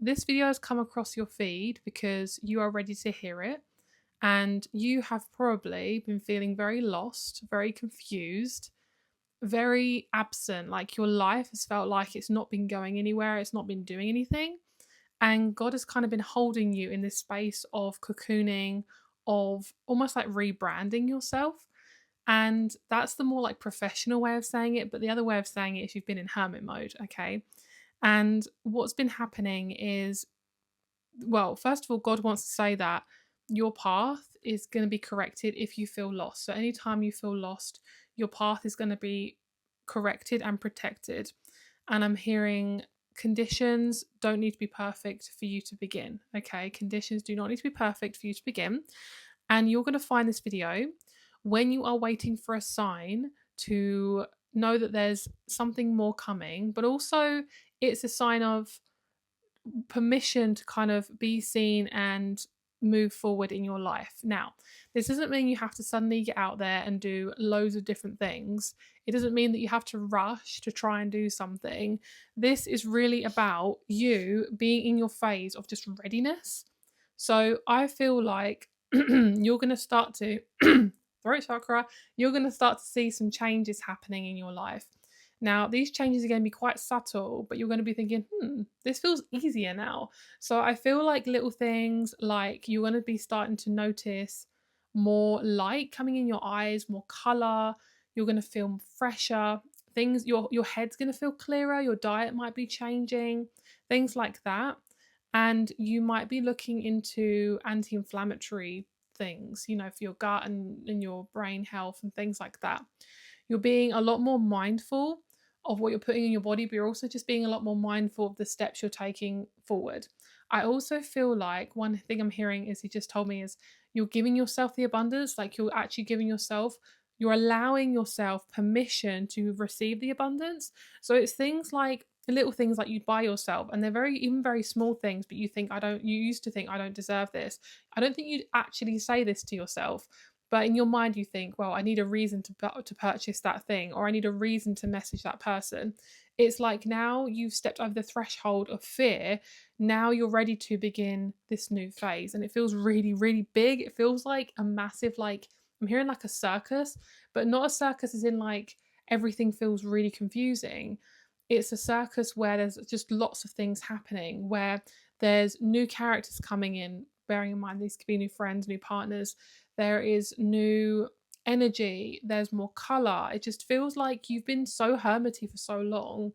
this video has come across your feed because you are ready to hear it, and you have probably been feeling very lost, very confused, very absent. Like your life has felt like it's not been going anywhere, it's not been doing anything. And God has kind of been holding you in this space of cocooning, of almost like rebranding yourself. And that's the more like professional way of saying it. But the other way of saying it is you've been in hermit mode, okay? And what's been happening is, well, first of all, God wants to say that your path is going to be corrected if you feel lost. So anytime you feel lost, your path is going to be corrected and protected. And I'm hearing conditions don't need to be perfect for you to begin. Okay, conditions do not need to be perfect for you to begin. And you're going to find this video when you are waiting for a sign to know that there's something more coming, but also it's a sign of permission to kind of be seen and move forward in your life. Now, this doesn't mean you have to suddenly get out there and do loads of different things. It doesn't mean that you have to rush to try and do something. This is really about you being in your phase of just readiness. So I feel like you're going to start to, throat chakra, you're going to start to see some changes happening in your life. Now, these changes are going to be quite subtle, but you're going to be thinking, this feels easier now. So I feel like little things like you're going to be starting to notice more light coming in your eyes, more color. You're going to feel fresher. Things, your head's going to feel clearer. Your diet might be changing, things like that. And you might be looking into anti-inflammatory things, for your gut and your brain health and things like that. You're being a lot more mindful of what you're putting in your body, but you're also just being a lot more mindful of the steps you're taking forward. I also feel like one thing I'm hearing is he just told me is you're giving yourself the abundance, like you're actually giving yourself, you're allowing yourself permission to receive the abundance. So it's things like little things like you buy yourself, and they're even very small things, but you used to think I don't deserve this. I don't think you'd actually say this to yourself. But in your mind, you think, well, I need a reason to purchase that thing, or I need a reason to message that person. It's like now you've stepped over the threshold of fear. Now you're ready to begin this new phase. And it feels really, really big. It feels like a massive, like, I'm hearing like a circus, but not a circus as in like everything feels really confusing. It's a circus where there's just lots of things happening, where there's new characters coming in, bearing in mind these could be new friends, new partners. There is new energy, there's more color. It just feels like you've been so hermity for so long.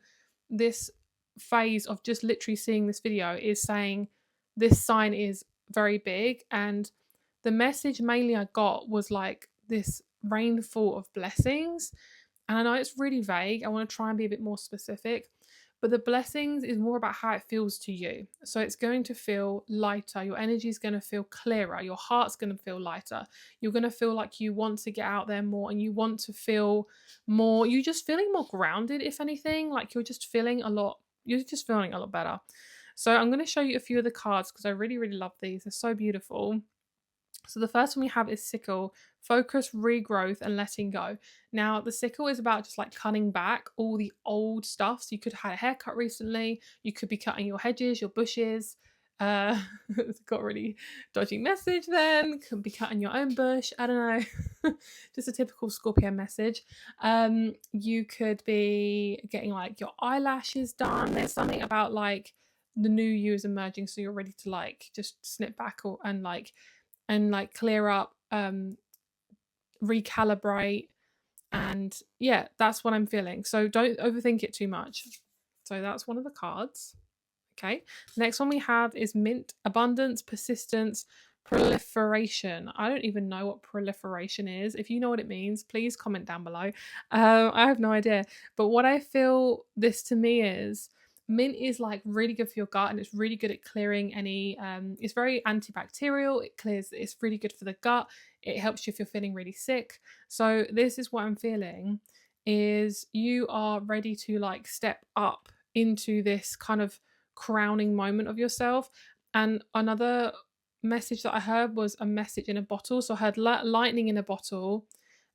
This phase of just literally seeing this video is saying this sign is very big, and the message mainly I got was like this rainfall of blessings. And I know it's really vague. I want to try and be a bit more specific. But the blessings is more about how it feels to you. So it's going to feel lighter. Your energy is going to feel clearer. Your heart's going to feel lighter. You're going to feel like you want to get out there more, and you want to feel more, you're just feeling more grounded, if anything. Like you're just feeling a lot better. So I'm going to show you a few of the cards because I really, really love these. They're so beautiful. So the first one we have is sickle, focus, regrowth, and letting go. Now, the sickle is about just like cutting back all the old stuff. So you could have had a haircut recently. You could be cutting your hedges, your bushes. It's got a really dodgy message then. Could be cutting your own bush. I don't know. Just a typical Scorpio message. You could be getting like your eyelashes done. There's something about like the new you is emerging. So you're ready to like just snip back and clear up, recalibrate, and yeah, that's what I'm feeling. So don't overthink it too much. So that's one of the cards. Okay, the next one we have is mint, abundance, persistence, proliferation. I don't even know what proliferation is. If you know what it means, please comment down below. I have no idea, but what I feel this to me is, mint is like really good for your gut, and it's really good at clearing any it's very antibacterial. It's really good for the gut. It helps you if you're feeling really sick. So this is what I'm feeling, is you are ready to like step up into this kind of crowning moment of yourself. And another message that I heard was a message in a bottle. So I heard lightning in a bottle,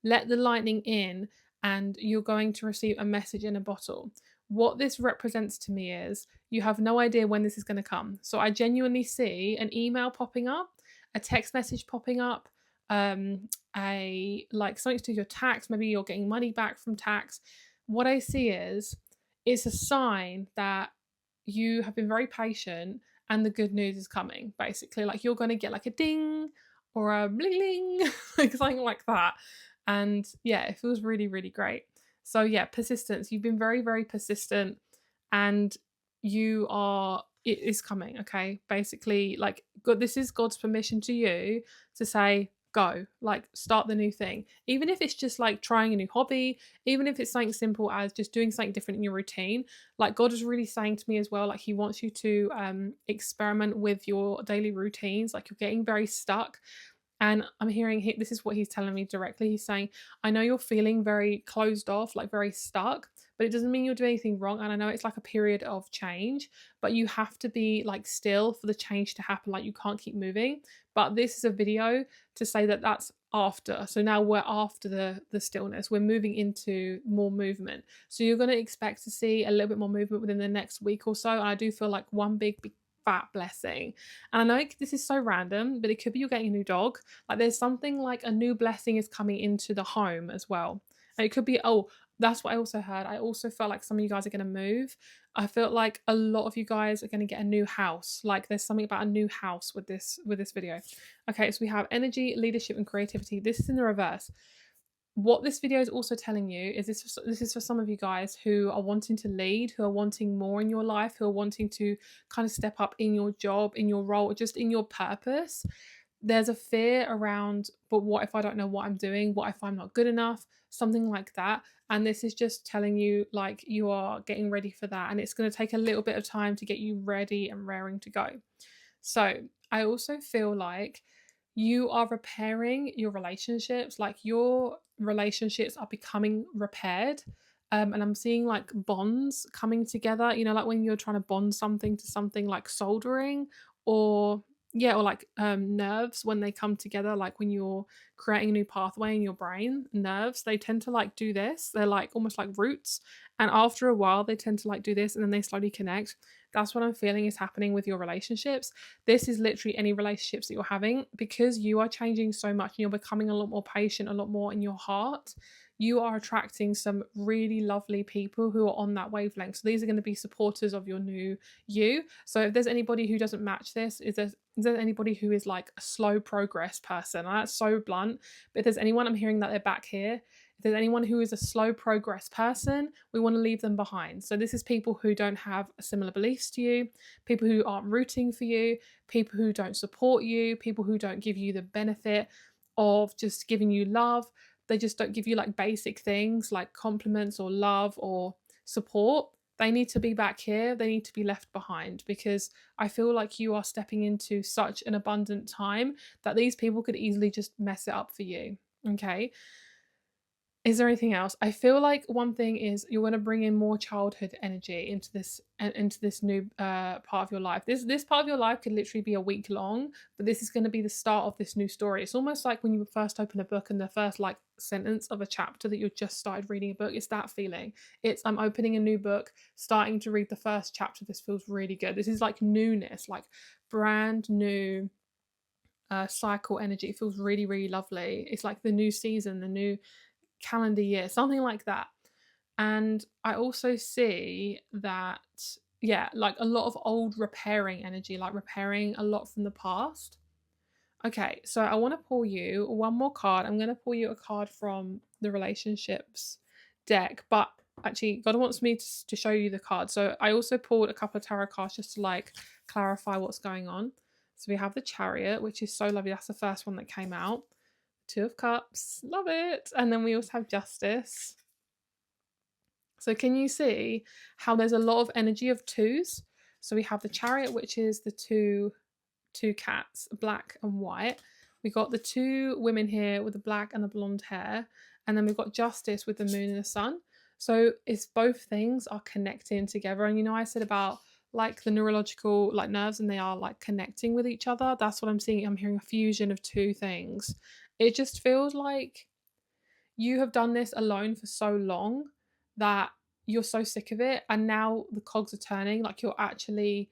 let the lightning in, and you're going to receive a message in a bottle. what this represents to me is you have no idea when this is going to come. So I genuinely see an email popping up, a text message popping up, a like something to do with your tax. Maybe you're getting money back from tax. What I see is it's a sign that you have been very patient and the good news is coming. Basically, like you're going to get like a ding or a bling bling, like something like that. And yeah, it feels really, really great. So yeah, persistence. You've been very, very persistent and it is coming, okay? Basically, like God, this is God's permission to you to say, go, like start the new thing. Even if it's just like trying a new hobby, even if it's something simple as just doing something different in your routine, like God is really saying to me as well, like He wants you to experiment with your daily routines, like you're getting very stuck. And I'm hearing this is what he's telling me directly. He's saying, I know you're feeling very closed off, like very stuck, but it doesn't mean you're doing anything wrong. And I know it's like a period of change, but you have to be like still for the change to happen. Like you can't keep moving. But this is a video to say that that's after. So now we're after the stillness. We're moving into more movement. So you're going to expect to see a little bit more movement within the next week or so. And I do feel like one big fat blessing. And I know this is so random, but it could be you're getting a new dog. Like there's something like a new blessing is coming into the home as well. And it could be, oh, that's what I also heard. I also felt like some of you guys are going to move. I felt like a lot of you guys are going to get a new house. Like there's something about a new house with this video. Okay, so we have energy, leadership, and creativity. This is in the reverse. What this video is also telling you is this is for some of you guys who are wanting to lead, who are wanting more in your life, who are wanting to kind of step up in your job, in your role, just in your purpose. There's a fear around, but what if I don't know what I'm doing? What if I'm not good enough? Something like that. And this is just telling you like you are getting ready for that. And it's going to take a little bit of time to get you ready and raring to go. So I also feel like you are repairing your relationships, like your relationships are becoming repaired. And I'm seeing like bonds coming together, you know, like when you're trying to bond something to something, like soldering, or yeah, or like nerves when they come together, like when you're creating a new pathway in your brain. Nerves, they tend to like do this, they're like almost like roots, and after a while they tend to like do this and then they slowly connect. That's what I'm feeling is happening with your relationships. This is literally any relationships that you're having, because you are changing so much and you're becoming a lot more patient, a lot more in your heart. You are attracting some really lovely people who are on that wavelength. So these are going to be supporters of your new you. So if there's anybody who doesn't match this, is there anybody who is like a slow progress person? And that's so blunt, but if there's anyone, I'm hearing that they're back here. If there's anyone who is a slow progress person, we want to leave them behind. So this is people who don't have similar beliefs to you, people who aren't rooting for you, people who don't support you, people who don't give you the benefit of just giving you love. They just don't give you like basic things like compliments or love or support. They need to be back here. They need to be left behind, because I feel like you are stepping into such an abundant time that these people could easily just mess it up for you. Okay. Is there anything else? I feel like one thing is you're going to bring in more childhood energy into this new part of your life. This part of your life could literally be a week long, but this is going to be the start of this new story. It's almost like when you first open a book and the first like sentence of a chapter that you just started reading a book. It's that feeling. It's I'm opening a new book, starting to read the first chapter. This feels really good. This is like newness, like brand new cycle energy. It feels really, really lovely. It's like the new season, the new calendar year, something like that. And I also see that, yeah, like a lot of old repairing energy, like repairing a lot from the past. Okay, so I want to pull you one more card. I'm going to pull you a card from the relationships deck, but actually God wants me to show you the card. So I also pulled a couple of tarot cards just to like clarify what's going on. So we have the Chariot, which is so lovely. That's the first one that came out. Two of Cups, love it. And then we also have Justice. So can you see how there's a lot of energy of twos? So we have the Chariot, which is the two cats, black and white. We got the two women here with the black and the blonde hair. And then we've got Justice with the moon and the sun. So it's both things are connecting together. And you know, I said about like the neurological like nerves and they are like connecting with each other. That's what I'm seeing. I'm hearing a fusion of two things. It just feels like you have done this alone for so long that you're so sick of it, and now the cogs are turning, like you're actually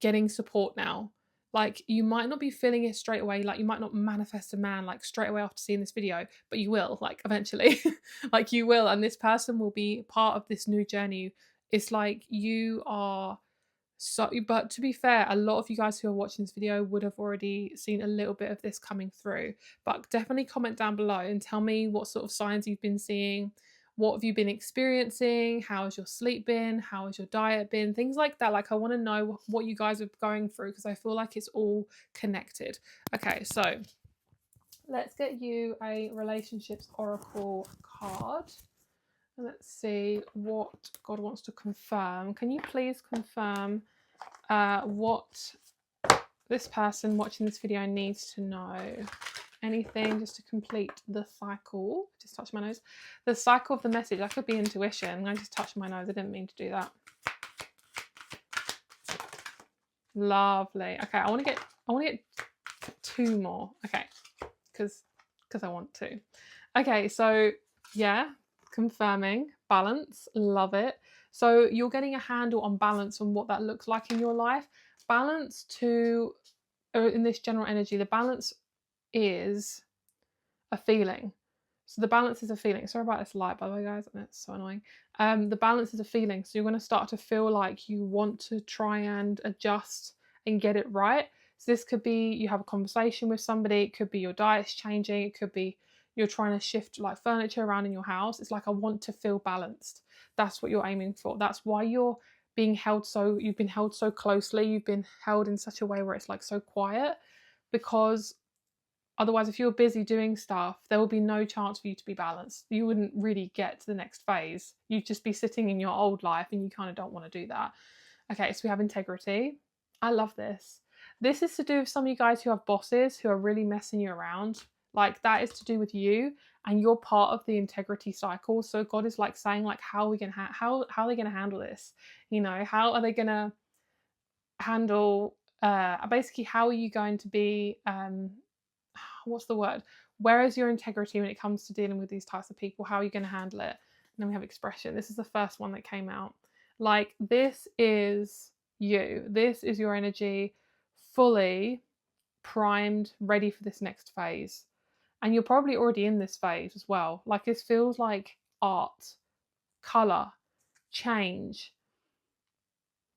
getting support now. Like, you might not be feeling it straight away, like you might not manifest a man like straight away after seeing this video, but you will, like, eventually. Like, you will, and this person will be part of this new journey. It's like you are so, but to be fair, a lot of you guys who are watching this video would have already seen a little bit of this coming through. But definitely comment down below and tell me what sort of signs you've been seeing. What have you been experiencing? How has your sleep been? How has your diet been? Things like that. Like, I want to know what you guys are going through, because I feel like it's all connected. Okay, so let's get you a relationships oracle card. And let's see what God wants to confirm. Can you please confirm what this person watching this video needs to know? Anything just to complete the cycle. Just touch my nose. The cycle of the message. That could be intuition. I just touched my nose. I didn't mean to do that. Lovely. Okay, I want to get 2 more. Okay, because I want to. Okay, so yeah, confirming balance. Love it. So you're getting a handle on balance and what that looks like in your life. Balance in this general energy, the balance is a feeling. So the balance is a feeling. Sorry about this light, by the way, guys. It's so annoying. The balance is a feeling. So you're going to start to feel like you want to try and adjust and get it right. So this could be you have a conversation with somebody. It could be your diet's changing. It could be you're trying to shift like furniture around in your house. It's like, I want to feel balanced. That's what you're aiming for. That's why you've been held so closely. You've been held in such a way where it's like so quiet, because otherwise, if you're busy doing stuff, there will be no chance for you to be balanced. You wouldn't really get to the next phase. You'd just be sitting in your old life, and you kind of don't want to do that. Okay, so we have integrity. I love this. This is to do with some of you guys who have bosses who are really messing you around. Like, that is to do with you, and you're part of the integrity cycle. So God is like saying, like, how are we gonna how are they gonna handle this? You know, how are they gonna handle basically how are you going to be what's the word? Where is your integrity when it comes to dealing with these types of people? How are you going to handle it? And then we have expression. This is the first one that came out. Like, this is you. This is your energy, fully primed, ready for this next phase. And you're probably already in this phase as well. Like, this feels like art, colour, change,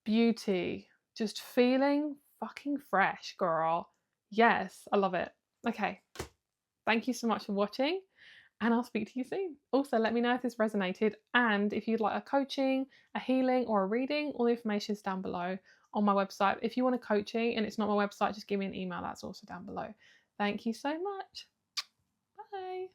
beauty, just feeling fucking fresh, girl. Yes, I love it. Okay, thank you so much for watching, and I'll speak to you soon. Also, let me know if this resonated, and if you'd like a coaching, a healing, or a reading, all the information is down below on my website. If you want a coaching and it's not my website, just give me an email. That's also down below. Thank you so much. Bye.